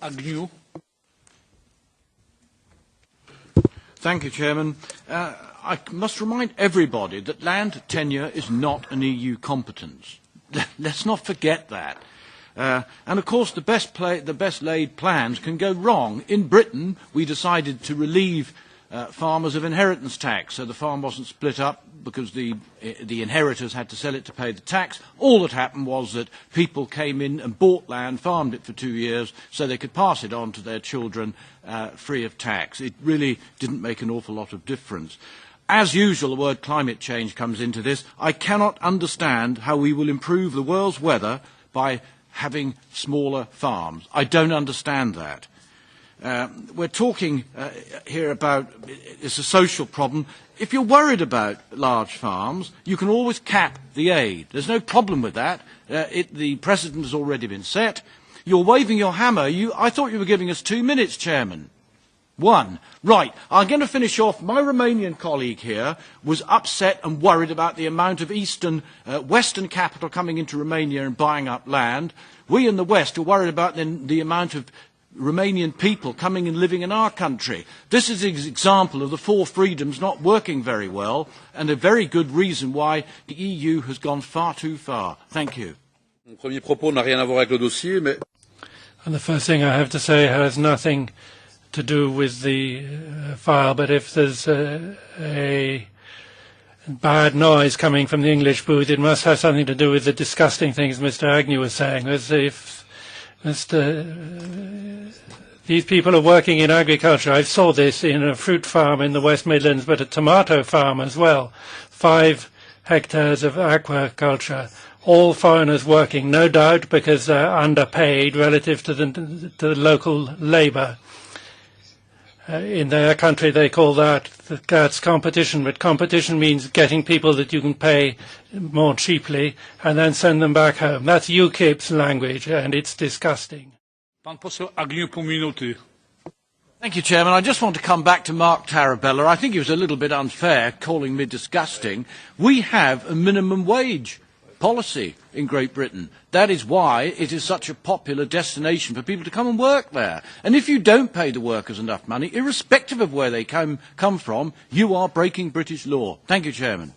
Agnew. Thank you, Chairman. I must remind everybody that land tenure is not an EU competence. Let's not forget that. And of course, the best laid plans can go wrong. In Britain, we decided to relieve farmers of inheritance tax, so the farm wasn't split up because the inheritors had to sell it to pay the tax. All that happened was that people came in and bought land, farmed it for 2 years, so they could pass it on to their children free of tax. It really didn't make an awful lot of difference. As usual, the word climate change comes into this. I cannot understand how we will improve the world's weather by having smaller farms. I don't understand that. We're talking here about it's a social problem. If you're worried about large farms, you can always cap the aid. There's no problem with that. The precedent has already been set. You're waving your hammer. I thought you were giving us 2 minutes, Chairman. 1. Right. I'm going to finish off. My Romanian colleague here was upset and worried about the amount of Western capital coming into Romania and buying up land. We in the West are worried about the amount of Romanian people coming and living in our country. This is an example of the 4 freedoms not working very well and a very good reason why the EU has gone far too far. Thank you. Mon premier propos n'a rien à voir avec le dossier, mais... And the first thing I have to say has nothing to do with the file, but if there's a bad noise coming from the English booth, it must have something to do with the disgusting things Mr. Agnew was saying. As if these people are working in agriculture. I saw this in a fruit farm in the West Midlands, but a tomato farm as well. 5 hectares of aquaculture. All foreigners working, no doubt, because they're underpaid relative to the local labour. In their country, they call that's competition, but competition means getting people that you can pay more cheaply and then send them back home. That's UKIP's language, and it's disgusting. Thank you, Chairman. I just want to come back to Marc Tarabella. I think he was a little bit unfair calling me disgusting. We have a minimum wage policy in Great Britain. That is why it is such a popular destination for people to come and work there. And if you don't pay the workers enough money, irrespective of where they come from, you are breaking British law. Thank you, Chairman.